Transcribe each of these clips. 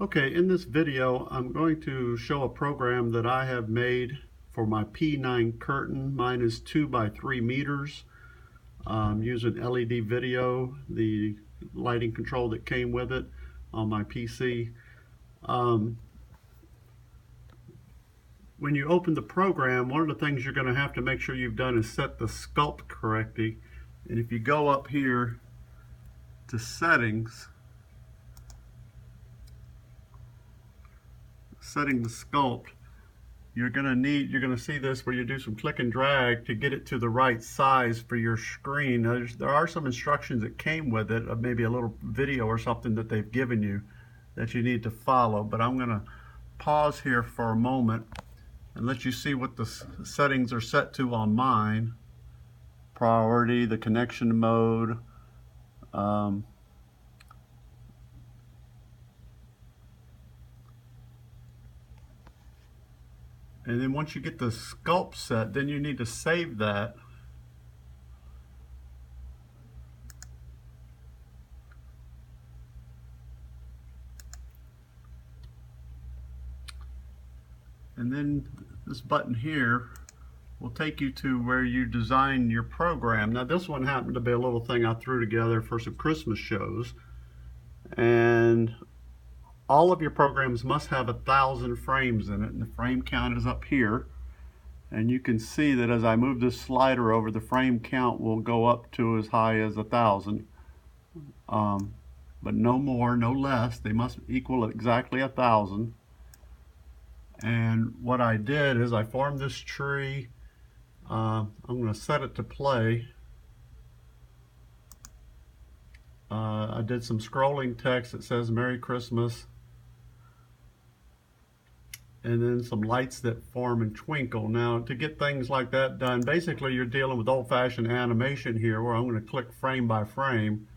Okay, in this video, I'm going to show a program that I have made for my P9 curtain. Mine is 2 by 3 meters. Using LED video, the lighting control that came with it on my PC. When you open the program, one of the things you're going to have to make sure you've done is set the sculpt correctly. And if you go up here to settings, setting the sculpt, you're going to see this where you do some click and drag to get it to the right size for your screen. There are some instructions that came with it, maybe a little video or something that they've given you that you need to follow, but I'm going to pause here for a moment and let you see what the settings are set to on mine. Priority, the connection mode, and then once you get the sculpt set, then you need to save that. And then this button here will take you to where you design your program. Now this one happened to be a little thing I threw together for some Christmas shows. And all of your programs must have 1,000 frames in it, and the frame count is up here. And you can see that as I move this slider over, the frame count will go up to as high as 1,000. But no more, no less. They must equal exactly 1,000. And what I did is I formed this tree. I'm going to set it to play. I did some scrolling text that says Merry Christmas, and then some lights that form and twinkle. Now, to get things like that done, basically you're dealing with old-fashioned animation here, where I'm going to click frame by frame,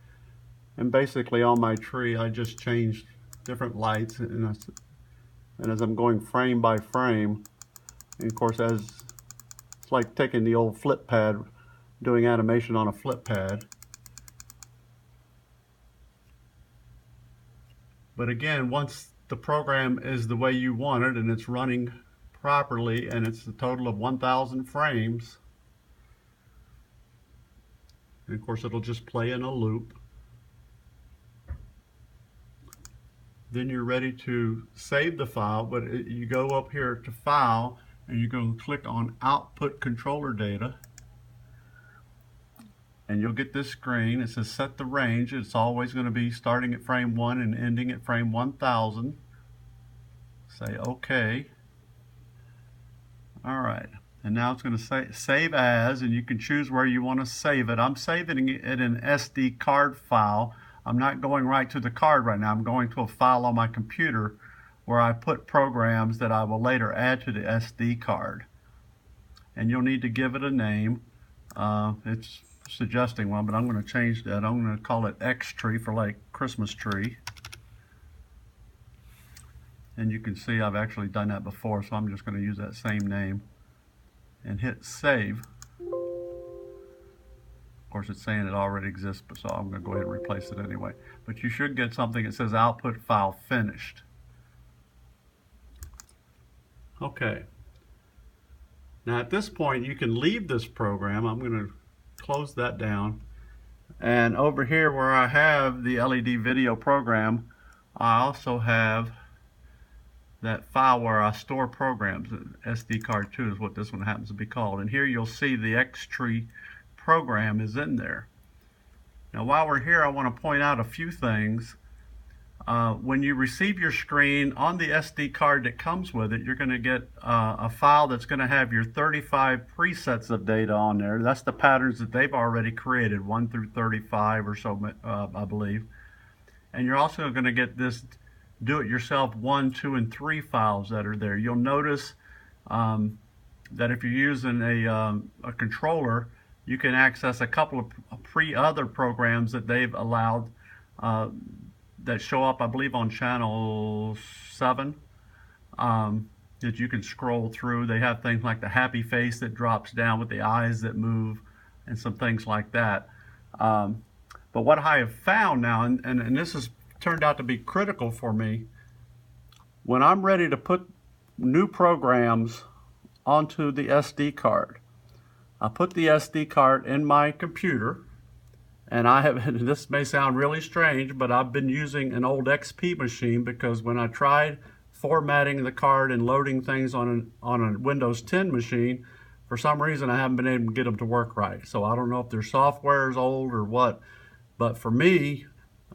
and basically on my tree I just changed different lights, and as I'm going frame by frame, and of course it's like taking the old flip pad, doing animation on a flip pad. But again, once the program is the way you want it and it's running properly and it's a total of 1,000 frames, and of course it'll just play in a loop, then you're ready to save the file. But you go up here to File and you go click on Output Controller Data, and you'll get this screen. It says set the range. It's always going to be starting at frame 1 and ending at frame 1,000. Say OK. Alright, and now it's going to say save as, and you can choose where you want to save it. I'm saving it in an SD card file. I'm not going right to the card right now. I'm going to a file on my computer where I put programs that I will later add to the SD card. And you'll need to give it a name. It's suggesting one, but I'm going to change that. I'm going to call it X tree for like Christmas tree. And you can see I've actually done that before, so I'm just going to use that same name and hit save. Of course, it's saying it already exists, but so I'm going to go ahead and replace it anyway. But you should get something that says output file finished. Okay. Now at this point you can leave this program. I'm going to close that down. And over here where I have the LED video program, I also have that file where I store programs. SD card 2 is what this one happens to be called. And here you'll see the Xtree program is in there. Now while we're here, I want to point out a few things. When you receive your screen, on the SD card that comes with it, you're going to get a file that's going to have your 35 presets of data on there. That's the patterns that they've already created, 1 through 35 or so, I believe. And you're also going to get this do-it-yourself 1, 2, and 3 files that are there. You'll notice that if you're using a controller, you can access a couple of other programs that they've allowed that show up, I believe, on channel 7, that you can scroll through. They have things like the happy face that drops down with the eyes that move and some things like that. But what I have found now, and this has turned out to be critical for me, when I'm ready to put new programs onto the SD card, I put the SD card in my computer, and I have, this may sound really strange, but I've been using an old XP machine because when I tried formatting the card and loading things on a Windows 10 machine, for some reason I haven't been able to get them to work right. So I don't know if their software is old or what, but for me,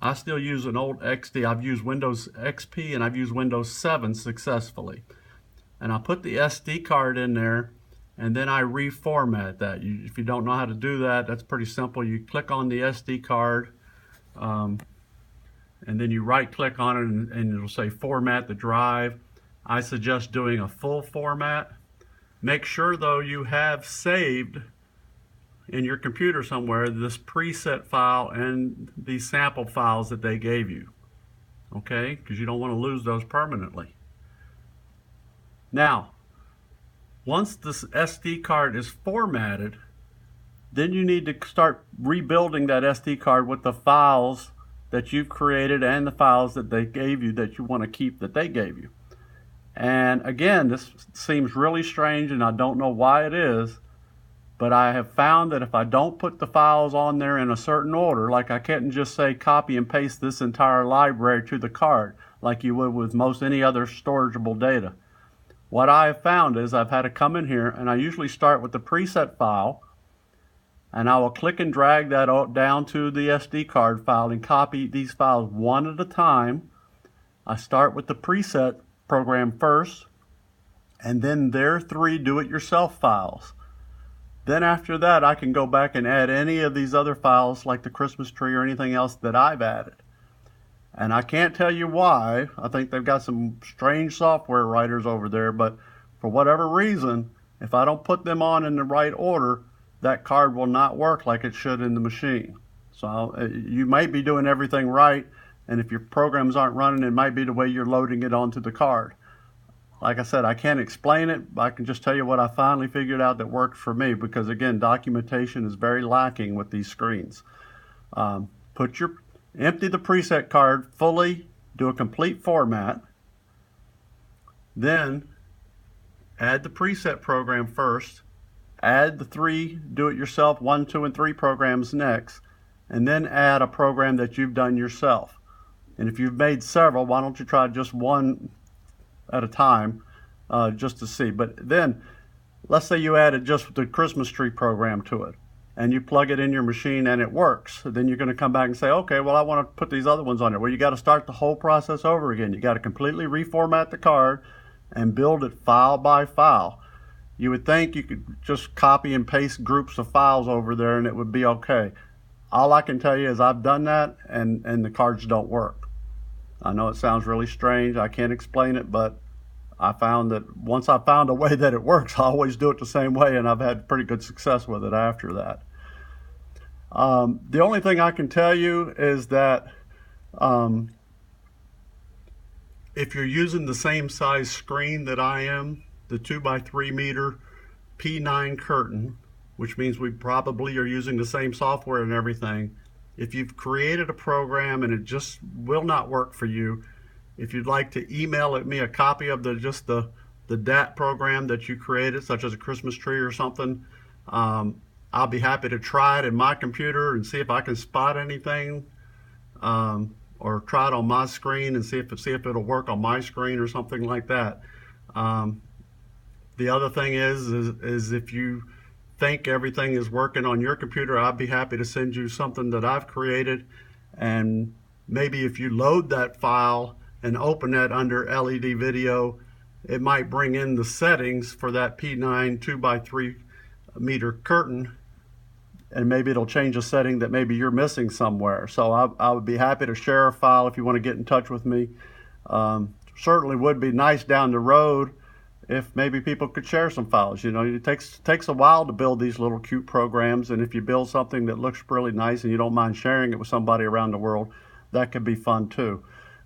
I still use an old XD. I've used Windows XP and I've used Windows 7 successfully. And I put the SD card in there, and then I reformat that. If you don't know how to do that, that's pretty simple. You click on the SD card, and then you right click on it, and it'll say format the drive. I suggest doing a full format. Make sure though you have saved in your computer somewhere this preset file and these sample files that they gave you, okay? Because you don't want to lose those permanently. Now, once this SD card is formatted, then you need to start rebuilding that SD card with the files that you've created and the files that they gave you that you want to keep that they gave you. And again, this seems really strange and I don't know why it is, but I have found that if I don't put the files on there in a certain order, like I can't just say copy and paste this entire library to the card like you would with most any other storageable data. What I have found is I've had to come in here, and I usually start with the preset file, and I will click and drag that down to the SD card file and copy these files one at a time. I start with the preset program first, and then their 3 do-it-yourself files. Then after that, I can go back and add any of these other files like the Christmas tree or anything else that I've added. And I can't tell you why. I think they've got some strange software writers over there, but for whatever reason, if I don't put them on in the right order, that card will not work like it should in the machine. So you might be doing everything right, and if your programs aren't running, it might be the way you're loading it onto the card. Like I said, I can't explain it, but I can just tell you what I finally figured out that worked for me, because again, documentation is very lacking with these screens. Empty the preset card fully, do a complete format, then add the preset program first, add the 3 do-it-yourself 1, 2, and 3 programs next, and then add a program that you've done yourself. And if you've made several, why don't you try just one at a time just to see. But then, let's say you added just the Christmas tree program to it, and you plug it in your machine and it works. Then you're going to come back and say, okay, well, I want to put these other ones on there. Well, you got to start the whole process over again. You got to completely reformat the card and build it file by file. You would think you could just copy and paste groups of files over there and it would be okay. All I can tell you is I've done that, and the cards don't work. I know it sounds really strange. I can't explain it, but I found that once I found a way that it works, I always do it the same way, and I've had pretty good success with it after that. The only thing I can tell you is that if you're using the same size screen that I am, the 2x3 meter P9 curtain, which means we probably are using the same software and everything, if you've created a program and it just will not work for you, if you'd like to email me a copy of the DAT program that you created, such as a Christmas tree or something, I'll be happy to try it in my computer and see if I can spot anything, or try it on my screen and see if it'll work on my screen or something like that. The other thing is if you think everything is working on your computer, I'd be happy to send you something that I've created, and maybe if you load that file and open that under LED video, it might bring in the settings for that P9 2x3 meter curtain, and maybe it'll change a setting that maybe you're missing somewhere. So I would be happy to share a file if you want to get in touch with me. Certainly would be nice down the road if maybe people could share some files. You know, it takes a while to build these little cute programs, and if you build something that looks really nice and you don't mind sharing it with somebody around the world, that could be fun too.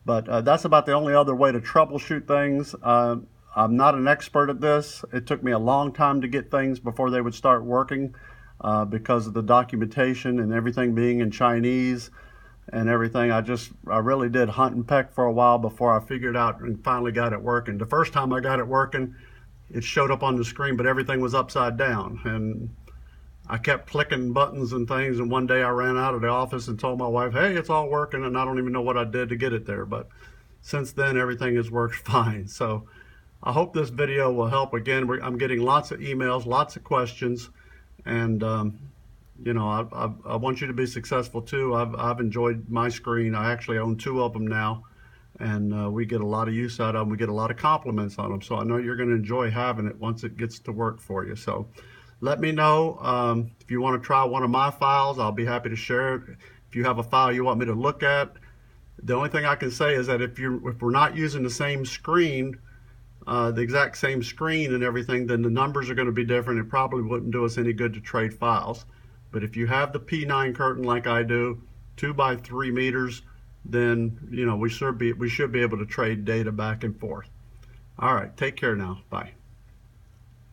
But that's about the only other way to troubleshoot things. I'm not an expert at this. It took me a long time to get things before they would start working because of the documentation and everything being in Chinese. and everything. I really did hunt and peck for a while before I figured out and finally got it working. The first time I got it working, it showed up on the screen, but everything was upside down. And I kept clicking buttons and things, and one day I ran out of the office and told my wife, hey, it's all working, and I don't even know what I did to get it there. But since then, everything has worked fine. So I hope this video will help. Again, I'm getting lots of emails, lots of questions, and I want you to be successful too. I've enjoyed my screen. I actually own 2 of them now, and we get a lot of use out of them. We get a lot of compliments on them, so I know you're going to enjoy having it once it gets to work for you. So let me know if you want to try one of my files. I'll be happy to share it. If you have a file you want me to look at, the only thing I can say is that if we're not using the same screen, the exact same screen and everything, then the numbers are going to be different. It probably wouldn't do us any good to trade files. But if you have the P9 curtain like I do, 2 by 3 meters, then we should be able to trade data back and forth. All right, take care now. Bye.